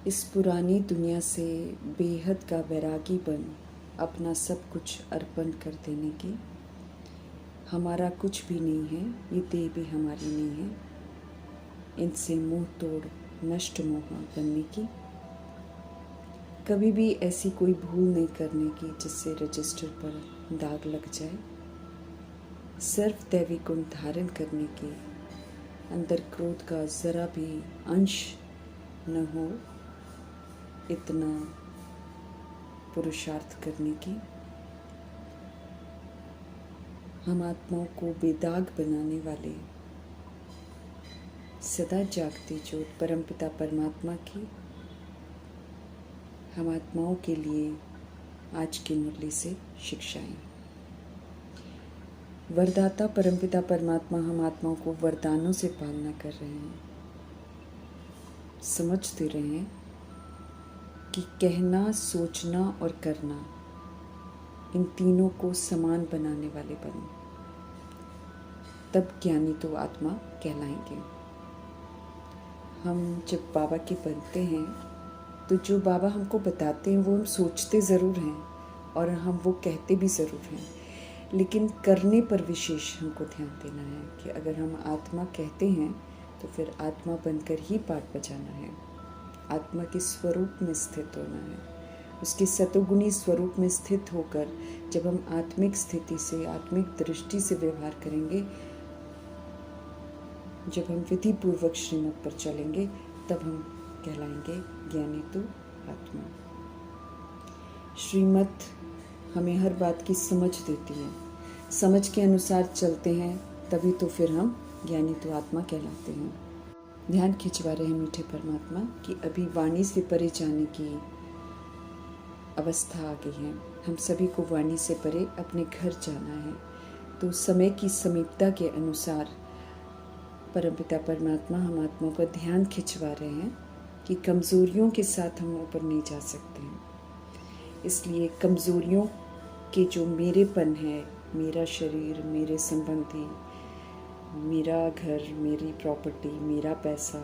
इस पुरानी दुनिया से बेहद का वैरागी बन अपना सब कुछ अर्पण कर देने की। हमारा कुछ भी नहीं है, ये देह भी हमारी नहीं है, इनसे मुंह तोड़ नष्ट मोह बनने की। कभी भी ऐसी कोई भूल नहीं करने की जिससे रजिस्टर पर दाग लग जाए। सर्व दैवी गुण धारण करने की, अंदर क्रोध का ज़रा भी अंश न हो, इतना पुरुषार्थ करने की। हम आत्माओं को बेदाग बनाने वाले सदा जागती ज्योत परमपिता परमात्मा की हम आत्माओं के लिए आज की मुरली से शिक्षाएं। वरदाता परमपिता परमात्मा हम आत्माओं को वरदानों से पालना कर रहे हैं। समझते रहें कि कहना, सोचना और करना, इन तीनों को समान बनाने वाले बनो, तब ज्ञानी तो आत्मा कहलाएंगे। हम जब बाबा के बनते हैं तो जो बाबा हमको बताते हैं वो हम सोचते ज़रूर हैं और हम वो कहते भी ज़रूर हैं, लेकिन करने पर विशेष हमको ध्यान देना है कि अगर हम आत्मा कहते हैं तो फिर आत्मा बनकर ही पाठ बजाना है। आत्मा के स्वरूप में स्थित होना है, उसके सतोगुणी स्वरूप में स्थित होकर जब हम आत्मिक स्थिति से, आत्मिक दृष्टि से व्यवहार करेंगे, जब हम विधि पूर्वक श्रीमत पर चलेंगे, तब हम कहलाएंगे ज्ञानी तो आत्मा। श्रीमत हमें हर बात की समझ देती है, समझ के अनुसार चलते हैं तभी तो फिर हम ज्ञानी तो आत्मा कहलाते हैं। ध्यान खिंचवा रहे हैं मीठे परमात्मा कि अभी वाणी से परे जाने की अवस्था आ गई है। हम सभी को वाणी से परे अपने घर जाना है, तो समय की समीपता के अनुसार परमपिता परमात्मा हम आत्माओं का ध्यान खिंचवा रहे हैं कि कमज़ोरियों के साथ हम ऊपर नहीं जा सकते हैं। इसलिए कमज़ोरियों के जो मेरेपन है, मेरा शरीर, मेरे संबंधी, मेरा घर, मेरी प्रॉपर्टी, मेरा पैसा,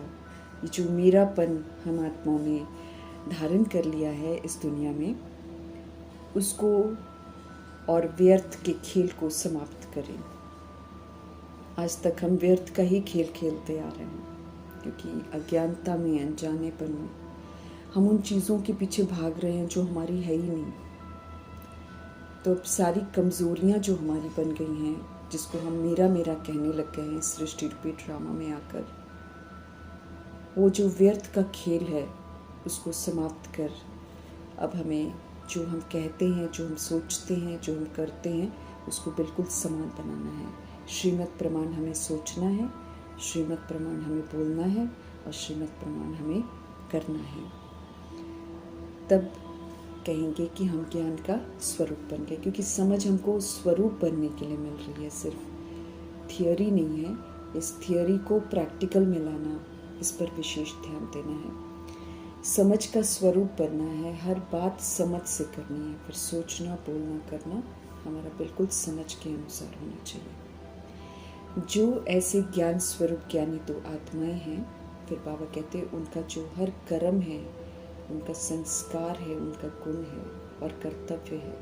ये जो मेरापन हम आत्माओं ने धारण कर लिया है इस दुनिया में, उसको और व्यर्थ के खेल को समाप्त करें। आज तक हम व्यर्थ का ही खेल खेलते आ रहे हैं, क्योंकि अज्ञानता में, अनजानेपन में हम उन चीज़ों के पीछे भाग रहे हैं जो हमारी है ही नहीं। तो अब सारी कमज़ोरियाँ जो हमारी बन गई हैं, जिसको हम मेरा मेरा कहने लग गए हैं सृष्टि रूपी ड्रामा में आकर, वो जो व्यर्थ का खेल है उसको समाप्त कर अब हमें जो हम कहते हैं, जो हम सोचते हैं, जो हम करते हैं, उसको बिल्कुल समान बनाना है। श्रीमत प्रमाण हमें सोचना है, श्रीमत प्रमाण हमें बोलना है और श्रीमत प्रमाण हमें करना है। तब कहेंगे कि हम ज्ञान का स्वरूप बन गए, क्योंकि समझ हमको स्वरूप बनने के लिए मिल रही है, सिर्फ थियोरी नहीं है। इस थियोरी को प्रैक्टिकल में लाना, इस पर विशेष ध्यान देना है। समझ का स्वरूप बनना है, हर बात समझ से करनी है, फिर सोचना, बोलना, करना हमारा बिल्कुल समझ के अनुसार होना चाहिए। जो ऐसे ज्ञान स्वरूप ज्ञानी तो आत्माएं हैं, फिर बाबा कहते हैं उनका जो हर कर्म है, उनका संस्कार है, उनका गुण है और कर्तव्य है,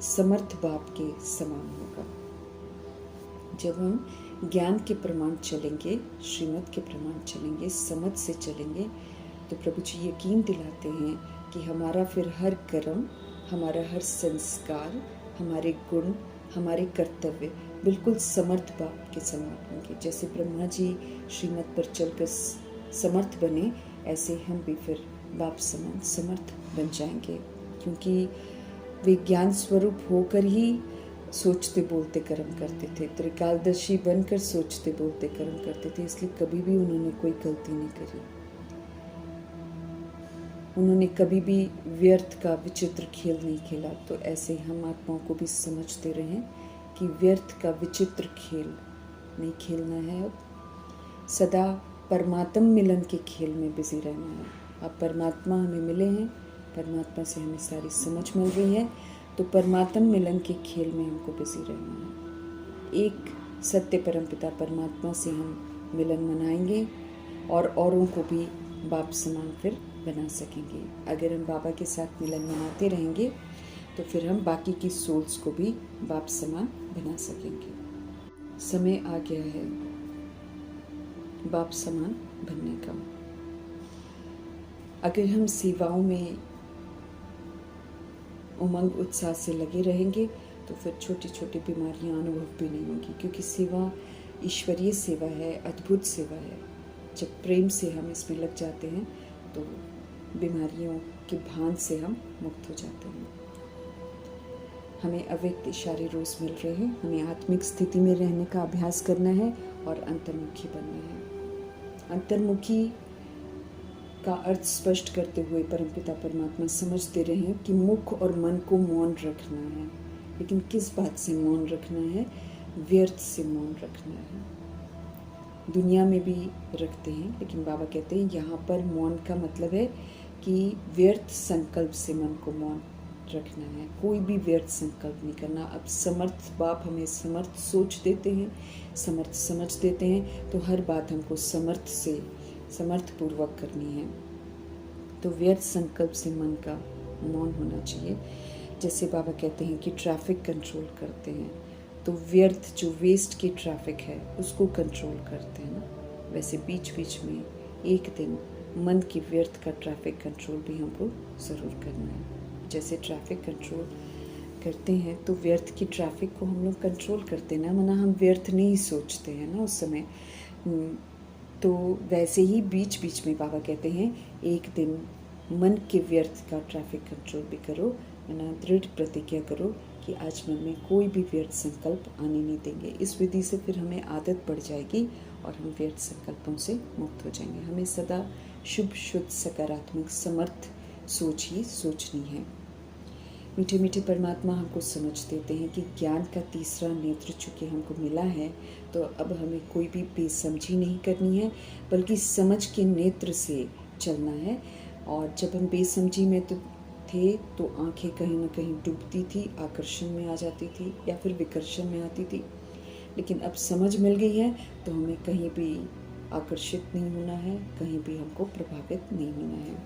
समर्थ बाप के समान होगा। जब हम ज्ञान के प्रमाण चलेंगे, श्रीमत के प्रमाण चलेंगे, समझ से चलेंगे, तो प्रभु जी यकीन दिलाते हैं कि हमारा फिर हर कर्म, हमारा हर संस्कार, हमारे गुण, हमारे कर्तव्य बिल्कुल समर्थ बाप के समान होंगे। जैसे ब्रह्मा जी श्रीमत पर चलकर समर्थ बने, ऐसे हम भी फिर बाप समान समर्थ बन जाएंगे, क्योंकि वे ज्ञान स्वरूप होकर ही सोचते बोलते कर्म करते थे। त्रिकालदर्शी बनकर सोचते बोलते कर्म करते थे, इसलिए कभी भी उन्होंने कोई गलती नहीं करी। उन्होंने कभी भी व्यर्थ का विचित्र खेल नहीं खेला। तो ऐसे हम आत्माओं को भी समझते रहें कि व्यर्थ का विचित्र खेल नहीं खेलना है। अब सदा परमात्म मिलन के खेल में बिजी रहना है। अब परमात्मा हमें मिले हैं, परमात्मा से हमें सारी समझ मिल रही है, तो परमात्म मिलन के खेल में हमको बिजी रहना है। एक सत्य परमपिता परमात्मा से हम मिलन मनाएंगे और औरों को भी बाप समान फिर बना सकेंगे। अगर हम बाबा के साथ मिलन मनाते रहेंगे तो फिर हम बाकी की सोल्स को भी बाप समान बना सकेंगे। समय आ गया है बाप समान बनने का। अगर हम सेवाओं में उमंग उत्साह से लगे रहेंगे तो फिर छोटी छोटी बीमारियां अनुभव भी नहीं होंगी, क्योंकि सेवा ईश्वरीय सेवा है, अद्भुत सेवा है। जब प्रेम से हम इसमें लग जाते हैं तो बीमारियों के भान से हम मुक्त हो जाते हैं। हमें अव्यक्त इशारे रोज मिल रहे हैं। हमें आत्मिक स्थिति में रहने का अभ्यास करना है और अंतर्मुखी बनना है। अंतर्मुखी का अर्थ स्पष्ट करते हुए परमपिता परमात्मा समझ दे रहे हैं कि मुख और मन को मौन रखना है। लेकिन किस बात से मौन रखना है? व्यर्थ से मौन रखना है। दुनिया में भी रखते हैं, लेकिन बाबा कहते हैं यहाँ पर मौन का मतलब है कि व्यर्थ संकल्प से मन को मौन रखना है। कोई भी व्यर्थ संकल्प नहीं करना। अब समर्थ बाप हमें समर्थ सोच देते हैं, समर्थ समझ देते हैं, तो हर बात हमको समर्थ पूर्वक करनी है। तो व्यर्थ संकल्प से मन का मौन होना चाहिए। जैसे बाबा कहते हैं कि ट्रैफिक कंट्रोल करते हैं, तो व्यर्थ जो वेस्ट की ट्रैफिक है उसको कंट्रोल करते हैं ना, वैसे बीच बीच में एक दिन मन की व्यर्थ का ट्रैफिक कंट्रोल भी हमको ज़रूर करना है। जैसे ट्रैफिक कंट्रोल करते हैं तो व्यर्थ की ट्रैफिक को हम लोग कंट्रोल करते हैं ना, वरना हम व्यर्थ नहीं सोचते हैं ना उस समय। तो वैसे ही बीच बीच में बाबा कहते हैं एक दिन मन के व्यर्थ का ट्रैफिक कंट्रोल भी करो, वरना दृढ़ प्रतिज्ञा करो कि आज मन में कोई भी व्यर्थ संकल्प आने नहीं देंगे। इस विधि से फिर हमें आदत पड़ जाएगी और हम व्यर्थ संकल्पों से मुक्त हो जाएंगे। हमें सदा शुभ शुद्ध सकारात्मक समर्थ सोच ही सोचनी है। मीठे मीठे परमात्मा हमको समझ देते हैं कि ज्ञान का तीसरा नेत्र चूँकि हमको मिला है, तो अब हमें कोई भी बेसमझी नहीं करनी है, बल्कि समझ के नेत्र से चलना है। और जब हम बेसमझी में थे तो आंखें कहीं ना कहीं डूबती थी, आकर्षण में आ जाती थी या फिर विकर्षण में आती थी। लेकिन अब समझ मिल गई है तो हमें कहीं भी आकर्षित नहीं होना है, कहीं भी हमको प्रभावित नहीं होना है।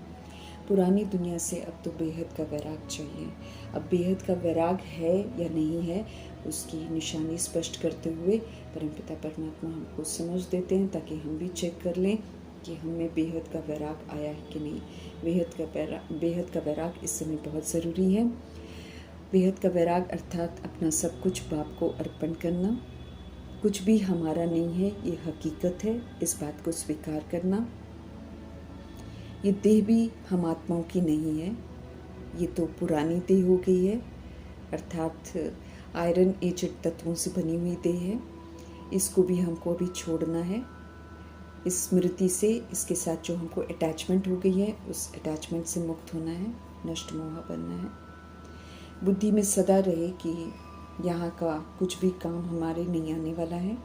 पुरानी दुनिया से अब तो बेहद का वैराग चाहिए। अब बेहद का वैराग है या नहीं है, उसकी निशानी स्पष्ट करते हुए परमपिता परमात्मा हमको समझ देते हैं, ताकि हम भी चेक कर लें कि हमें बेहद का वैराग आया है कि नहीं। बेहद का वैराग इस समय बहुत ज़रूरी है। बेहद का वैराग अर्थात अपना सब कुछ बाप को अर्पण करना। कुछ भी हमारा नहीं है, ये हकीकत है, इस बात को स्वीकार करना। ये देह भी हम आत्माओं की नहीं है, ये तो पुरानी देह हो गई है, अर्थात आयरन एजेड तत्वों से बनी हुई देह है। इसको भी हमको अभी छोड़ना है। इस स्मृति से, इसके साथ जो हमको अटैचमेंट हो गई है, उस अटैचमेंट से मुक्त होना है, नष्ट मोहा बनना है। बुद्धि में सदा रहे कि यहाँ का कुछ भी काम हमारे नहीं आने वाला है,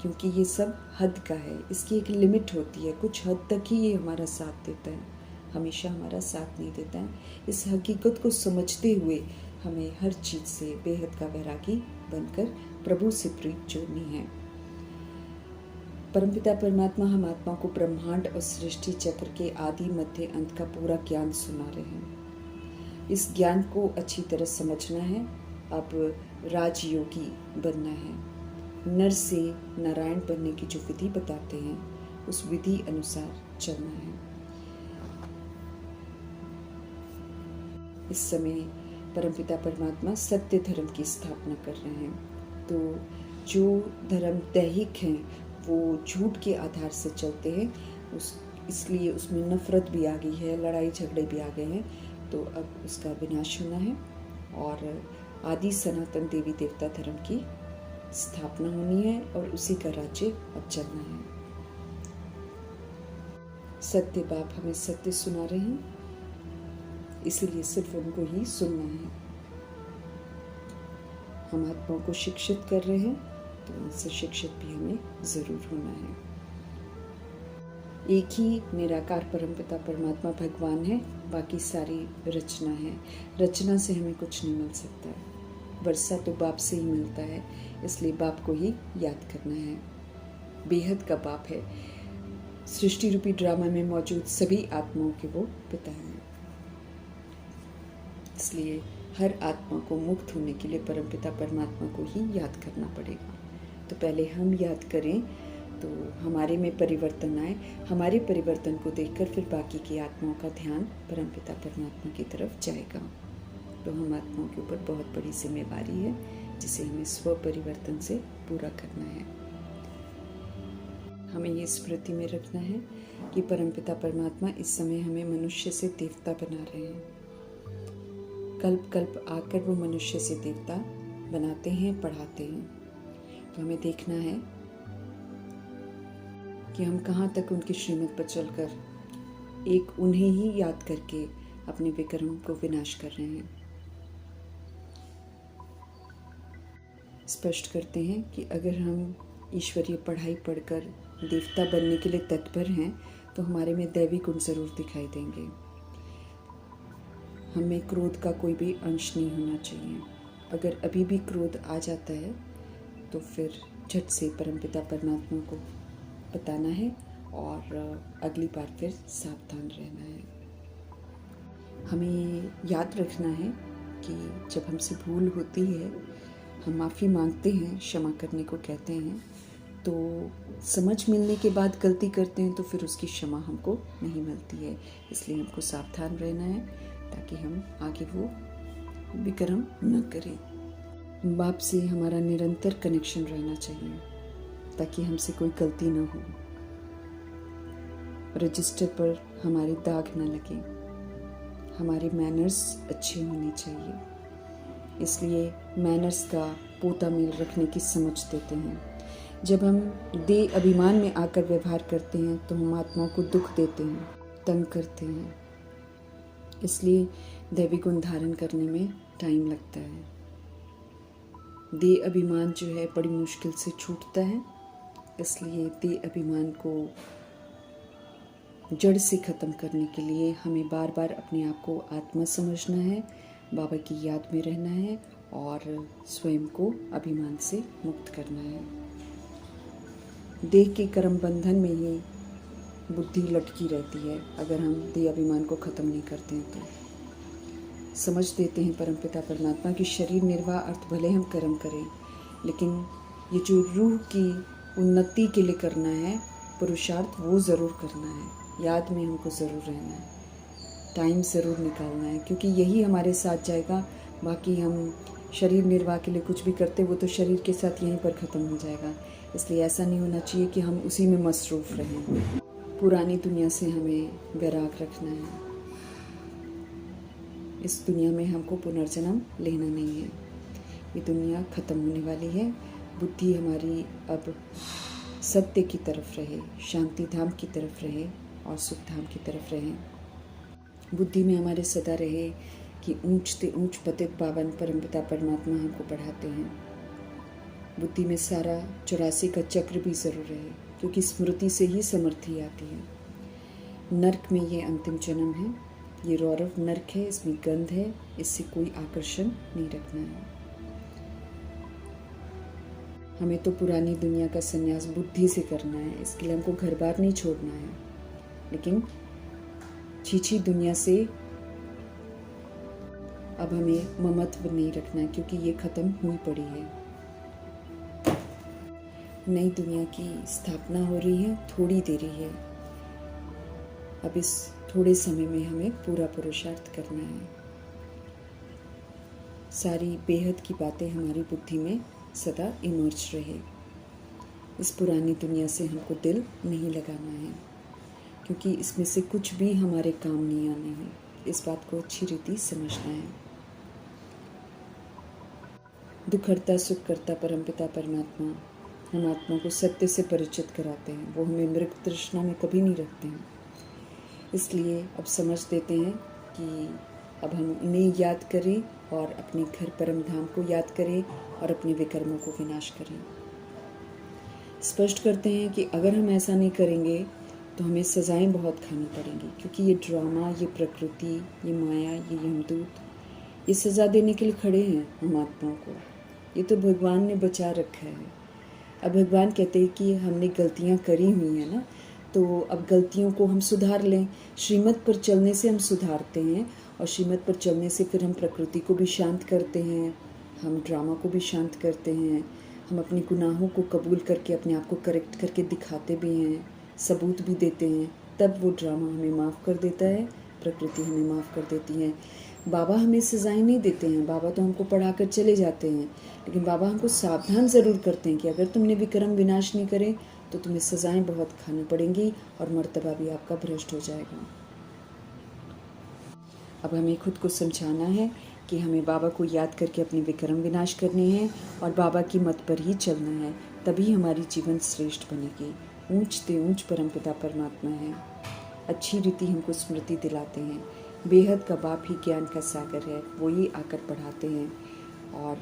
क्योंकि ये सब हद का है। इसकी एक लिमिट होती है, कुछ हद तक ही ये हमारा साथ देता है, हमेशा हमारा साथ नहीं देता है। इस हकीकत को समझते हुए हमें हर चीज़ से बेहद का वैरागी बनकर प्रभु से प्रीत जोड़नी है। परमपिता परमात्मा हम आत्मा को ब्रह्मांड और सृष्टि चक्र के आदि मध्य अंत का पूरा ज्ञान सुना रहे हैं। इस ज्ञान को अच्छी तरह समझना है। अब राजयोगी बनना है। नर से नारायण बनने की जो विधि बताते हैं, उस विधि अनुसार चलना है। इस समय परमपिता परमात्मा सत्य धर्म की स्थापना कर रहे हैं। तो जो धर्म दैहिक हैं वो झूठ के आधार से चलते हैं, इसलिए उसमें नफरत भी आ गई है, लड़ाई झगड़े भी आ गए हैं। तो अब उसका विनाश होना है और आदि सनातन देवी देवता धर्म की स्थापना होनी है और उसी का राज्य अब चलना है। सत्य बाप हमें सत्य सुना रहे हैं, इसीलिए सिर्फ उनको ही सुनना है। हम आत्माओं को शिक्षित कर रहे हैं तो उनसे शिक्षित भी हमें जरूर होना है। एक ही निराकार परमपिता परमात्मा भगवान है, बाकी सारी रचना है। रचना से हमें कुछ नहीं मिल सकता है। वर्षा तो बाप से ही मिलता है, इसलिए बाप को ही याद करना है। बेहद का बाप है। सृष्टि रूपी ड्रामा में मौजूद सभी आत्माओं के वो पिता हैं। इसलिए हर आत्मा को मुक्त होने के लिए परमपिता परमात्मा को ही याद करना पड़ेगा। तो पहले हम याद करें तो हमारे में परिवर्तन आए, हमारे परिवर्तन को देखकर फिर बाकी की आत्माओं का ध्यान परमपिता परमात्मा की तरफ जाएगा। तो हम आत्माओं के ऊपर बहुत बड़ी जिम्मेवारी है जिसे हमें स्व परिवर्तन से पूरा करना है। हमें ये स्मृति में रखना है कि परमपिता परमात्मा इस समय हमें मनुष्य से देवता बना रहे हैं। कल्प कल्प आकर वो मनुष्य से देवता बनाते हैं, पढ़ाते हैं। तो हमें देखना है कि हम कहाँ तक उनकी श्रीमत पर चलकर एक उन्हें ही याद करके अपने विक्रम को विनाश कर रहे हैं। स्पष्ट करते हैं कि अगर हम ईश्वरीय पढ़ाई पढ़कर देवता बनने के लिए तत्पर हैं तो हमारे में दैवी गुण जरूर दिखाई देंगे। हमें क्रोध का कोई भी अंश नहीं होना चाहिए। अगर अभी भी क्रोध आ जाता है तो फिर झट से परमपिता परमात्मा को बताना है और अगली बार फिर सावधान रहना है। हमें याद रखना है कि जब हमसे भूल होती है हम माफ़ी मांगते हैं, क्षमा करने को कहते हैं, तो समझ मिलने के बाद गलती करते हैं तो फिर उसकी क्षमा हमको नहीं मिलती है। इसलिए हमको सावधान रहना है ताकि हम आगे वो विक्रम न करें। बाप से हमारा निरंतर कनेक्शन रहना चाहिए ताकि हमसे कोई गलती न हो, रजिस्टर पर हमारे दाग न लगे, हमारे मैनर्स अच्छे होने चाहिए। इसलिए मैनर्स का पोता मेल रखने की समझ देते हैं। जब हम देह अभिमान में आकर व्यवहार करते हैं तो हम आत्माओं को दुख देते हैं, तंग करते हैं। इसलिए दैवी गुण धारण करने में टाइम लगता है। देह अभिमान जो है बड़ी मुश्किल से छूटता है। इसलिए देह अभिमान को जड़ से ख़त्म करने के लिए हमें बार बार अपने आप को आत्मा समझना है, बाबा की याद में रहना है और स्वयं को अभिमान से मुक्त करना है। देह के कर्म बंधन में ही बुद्धि लटकी रहती है। अगर हम देह अभिमान को ख़त्म नहीं करते हैं तो समझ देते हैं परमपिता परमात्मा की शरीर निर्वाह अर्थ भले हम कर्म करें, लेकिन ये जो रूह की उन्नति के लिए करना है पुरुषार्थ, वो ज़रूर करना है। याद में हमको ज़रूर रहना है, टाइम ज़रूर निकालना है, क्योंकि यही हमारे साथ जाएगा। बाकी हम शरीर निर्वाह के लिए कुछ भी करते वो तो शरीर के साथ यहीं पर ख़त्म हो जाएगा। इसलिए ऐसा नहीं होना चाहिए कि हम उसी में मसरूफ़ रहें। पुरानी दुनिया से हमें वैराग रखना है। इस दुनिया में हमको पुनर्जन्म लेना नहीं है। ये दुनिया ख़त्म होने वाली है। बुद्धि हमारी अब सत्य की तरफ रहे, शांति धाम की तरफ रहे और सुख धाम की तरफ रहे। बुद्धि में हमारे सदा रहे कि ऊंच से ऊंच पतित पावन परमपिता परमात्मा हमको पढ़ाते हैं। बुद्धि में सारा 84 का चक्र भी ज़रूर रहे, क्योंकि स्मृति से ही समृद्धि आती है। नर्क में ये अंतिम जन्म है, ये रौरव नर्क है, इसमें गंध है, इससे कोई आकर्षण नहीं रखना है। हमें तो पुरानी दुनिया का संन्यास बुद्धि से करना है। इसके लिए हमको घर बार नहीं छोड़ना है, लेकिन छीछी दुनिया से अब हमें ममत्व नहीं रखना है, क्योंकि ये ख़त्म हुई पड़ी है। नई दुनिया की स्थापना हो रही है, थोड़ी देरी है। अब इस थोड़े समय में हमें पूरा पुरुषार्थ करना है। सारी बेहद की बातें हमारी बुद्धि में सदा इमर्ज रहे। इस पुरानी दुनिया से हमको दिल नहीं लगाना है, क्योंकि इसमें से कुछ भी हमारे काम नहीं आने हैं। इस बात को अच्छी रीति समझना है। दुखहर्ता सुख करता परमपिता परमात्मा हम आत्मा को सत्य से परिचित कराते हैं। वो हमें मृग तृष्णा में कभी नहीं रखते हैं। इसलिए अब समझ देते हैं कि अब हम उन्हें याद करें और अपने घर परम धाम को याद करें और अपने विकर्मों को विनाश करें। स्पष्ट करते हैं कि अगर हम ऐसा नहीं करेंगे तो हमें सज़ाएं बहुत खानी पड़ेंगी, क्योंकि ये ड्रामा, ये प्रकृति, ये माया, ये यमदूत, ये सज़ा देने के लिए खड़े हैं हम आत्माओं को। ये तो भगवान ने बचा रखा है। अब भगवान कहते हैं कि हमने गलतियाँ करी हुई हैं ना, तो अब गलतियों को हम सुधार लें। श्रीमत पर चलने से हम सुधारते हैं, और श्रीमत पर चलने से फिर हम प्रकृति को भी शांत करते हैं, हम ड्रामा को भी शांत करते हैं, हम अपने गुनाहों को कबूल करके अपने आप को करेक्ट करके दिखाते भी हैं, सबूत भी देते हैं। तब वो ड्रामा हमें माफ़ कर देता है, प्रकृति हमें माफ़ कर देती है। बाबा हमें सज़ाएं नहीं देते हैं, बाबा तो हमको पढ़ा कर चले जाते हैं, लेकिन बाबा हमको सावधान ज़रूर करते हैं कि अगर तुमने विक्रम विनाश नहीं करे तो तुम्हें सज़ाएं बहुत खानी पड़ेंगी और मर्तबा भी आपका भ्रष्ट हो जाएगा। अब हमें खुद को समझाना है कि हमें बाबा को याद करके अपने विक्रम विनाश करने हैं और बाबा की मत पर ही चलना है, तभी हमारी जीवन श्रेष्ठ बनेगी। ऊंच ते ऊंच परमपिता परमात्मा है। अच्छी रीति हमको स्मृति दिलाते हैं। बेहद का बाप ही ज्ञान का सागर है, वो ही आकर पढ़ाते हैं और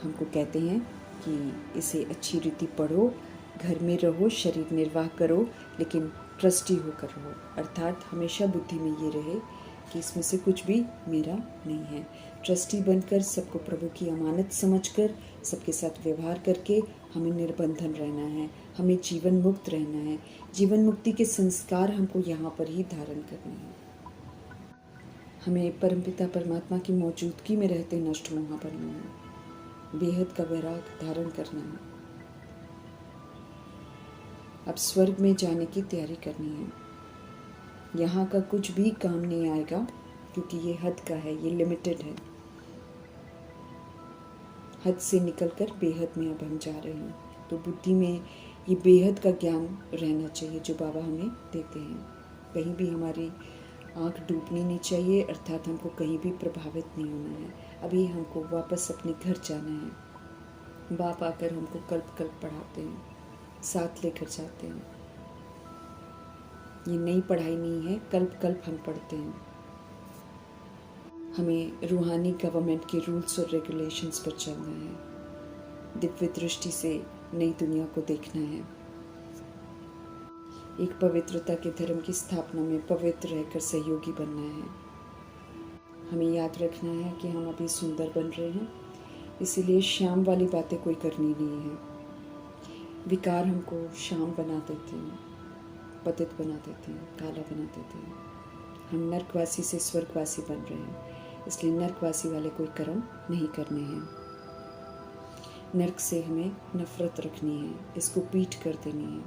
हमको कहते हैं कि इसे अच्छी रीति पढ़ो, घर में रहो, शरीर निर्वाह करो, लेकिन ट्रस्टी होकर रहो। अर्थात हमेशा बुद्धि में ये रहे कि इसमें से कुछ भी मेरा नहीं है। ट्रस्टी बनकर सबको प्रभु की अमानत समझकर सबके साथ व्यवहार करके हमें निर्बंधन रहना है, हमें जीवन मुक्त रहना है। जीवन मुक्ति के संस्कार हमको यहाँ पर ही धारण करने हैं। हमें परमपिता परमात्मा की मौजूदगी में रहते नष्ट मोह बनना है, बेहद का वैराग धारण करना है। अब स्वर्ग में जाने की तैयारी करनी है। यहाँ का कुछ भी काम नहीं आएगा, क्योंकि ये हद का है, ये लिमिटेड है। हद से निकलकर बेहद में अब हम जा रहे हैं, तो बुद्धि में ये बेहद का ज्ञान रहना चाहिए जो बाबा हमें देते हैं। कहीं भी हमारी आँख डूबनी नहीं चाहिए, अर्थात हमको कहीं भी प्रभावित नहीं होना है। अभी हमको वापस अपने घर जाना है। बाप आकर हमको कल्प कल्प पढ़ाते हैं, साथ लेकर जाते हैं। ये नई पढ़ाई नहीं है, कल्प कल्प हम पढ़ते हैं। हमें रूहानी गवर्नमेंट के रूल्स और रेगुलेशंस पर चलना है, दिव्य दृष्टि से नई दुनिया को देखना है। एक पवित्रता के धर्म की स्थापना में पवित्र रहकर सहयोगी बनना है। हमें याद रखना है कि हम अभी सुंदर बन रहे हैं, इसीलिए शाम वाली बातें कोई करनी नहीं है। विकार हमको शाम बना देते हैं, पतित बना देते हैं, काला बना देते हैं। हम नरकवासी से स्वर्गवासी बन रहे हैं, इसलिए नरकवासी वाले कोई कर्म नहीं करने हैं। नरक से हमें नफरत रखनी है, इसको पीठ कर देनी है।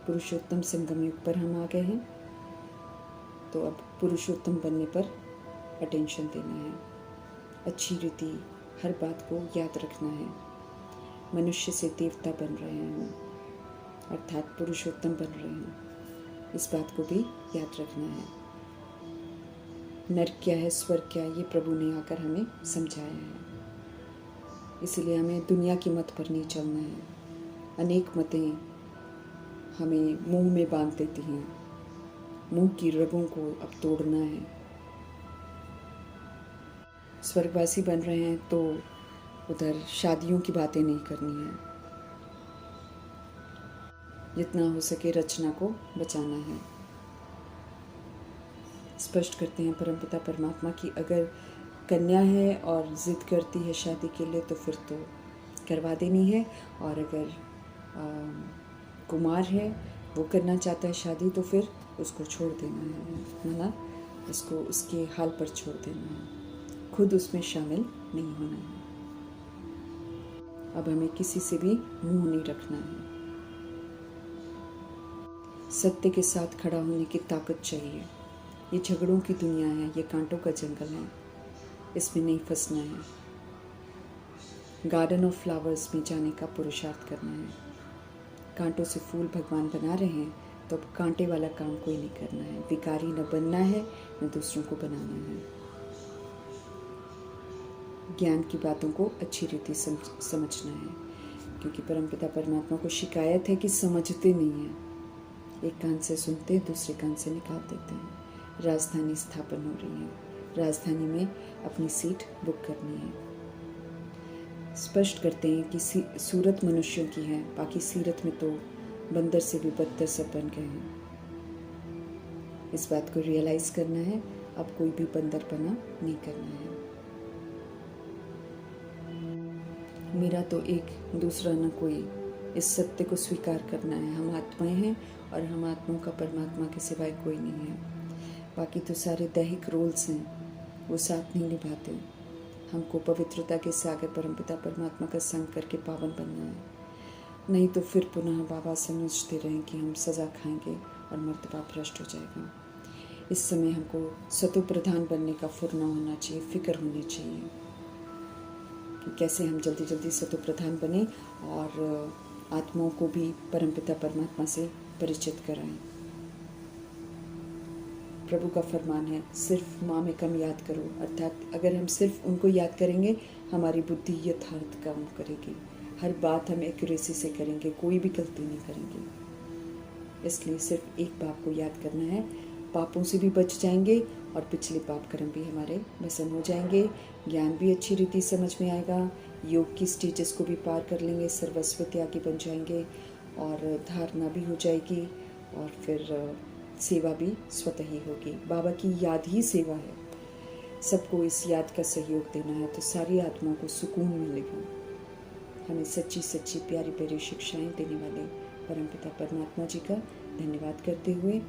पुरुषोत्तम संगम युग पर हम आ गए हैं, तो अब पुरुषोत्तम बनने पर अटेंशन देना है। अच्छी रीति हर बात को याद रखना है। मनुष्य से देवता बन रहे हैं हम, अर्थात पुरुषोत्तम बन रहे हैं, इस बात को भी याद रखना है। नरक क्या है, स्वर्ग क्या है, ये प्रभु ने आकर हमें समझाया है। इसलिए हमें दुनिया की मत पर नहीं चलना है। अनेक मतें हमें मुंह में बांध देती हैं, मुंह की रगों को अब तोड़ना है। स्वर्गवासी बन रहे हैं तो उधर शादियों की बातें नहीं करनी है। जितना हो सके रचना को बचाना है। स्पष्ट करते हैं परमपिता परमात्मा की अगर कन्या है और ज़िद करती है शादी के लिए तो फिर तो करवा देनी है, और अगर कुमार है, वो करना चाहता है शादी, तो फिर उसको छोड़ देना है ना, उसको उसके हाल पर छोड़ देना है, खुद उसमें शामिल नहीं होना है। अब हमें किसी से भी मुंह नहीं रखना है। सत्य के साथ खड़ा होने की ताकत चाहिए। ये झगड़ों की दुनिया है, ये कांटों का जंगल है, इसमें नहीं फंसना है। गार्डन ऑफ फ्लावर्स में जाने का पुरुषार्थ करना है। कांटों से फूल भगवान बना रहे हैं, तो अब कांटे वाला काम कोई नहीं करना है। विकारी न बनना है, न दूसरों को बनाना है। ज्ञान की बातों को अच्छी रीति समझना है, क्योंकि परमपिता परमात्मा को शिकायत है कि समझते नहीं हैं। एक कान से सुनते हैं, दूसरे कान से निकाल देते हैं। राजधानी स्थापन हो रही है, राजधानी में अपनी सीट बुक करनी है। स्पष्ट करते हैं कि सूरत मनुष्यों की है, बाकी सीरत में तो बंदर से भी बदतर सब बन गए हैं। इस बात को रियलाइज करना है, अब कोई भी बंदरपना नहीं करना है। मेरा तो एक दूसरा न कोई, इस सत्य को स्वीकार करना है। हम आत्माएं हैं और हम आत्माओं का परमात्मा के सिवाय कोई नहीं है। बाकी तो सारे दैहिक रोल्स हैं, वो साथ नहीं निभाते। हमको पवित्रता के सागर परमपिता परमात्मा का संग करके पावन बनना है, नहीं तो फिर पुनः बाबा समझते रहें कि हम सज़ा खाएंगे और मर्तबा भ्रष्ट हो जाएगा। इस समय हमको सतो प्रधान बनने का फुरना होना चाहिए, फिक्र होनी चाहिए कि कैसे हम जल्दी जल्दी सतो प्रधान बने और आत्माओं को भी परमपिता परमात्मा से परिचित कराएं। प्रभु का फरमान है, सिर्फ माँ में कम याद करो, अर्थात अगर हम सिर्फ उनको याद करेंगे हमारी बुद्धि यथार्थ काम करेगी, हर बात हम एक्यूरेसी से करेंगे, कोई भी गलती नहीं करेंगे। इसलिए सिर्फ एक बाप को याद करना है, पापों से भी बच जाएंगे और पिछले पाप कर्म भी हमारे भस्म हो जाएंगे, ज्ञान भी अच्छी रीति समझ में आएगा, योग की स्टेजेस को भी पार कर लेंगे, सर्वस्व त्यागी बन जाएंगे और धारणा भी हो जाएगी और फिर सेवा भी स्वतः ही होगी। बाबा की याद ही सेवा है, सबको इस याद का सहयोग देना है तो सारी आत्माओं को सुकून मिलेगा। हमें सच्ची सच्ची प्यारी प्यारी शिक्षाएं देने वाले परमपिता परमात्मा जी का धन्यवाद करते हुए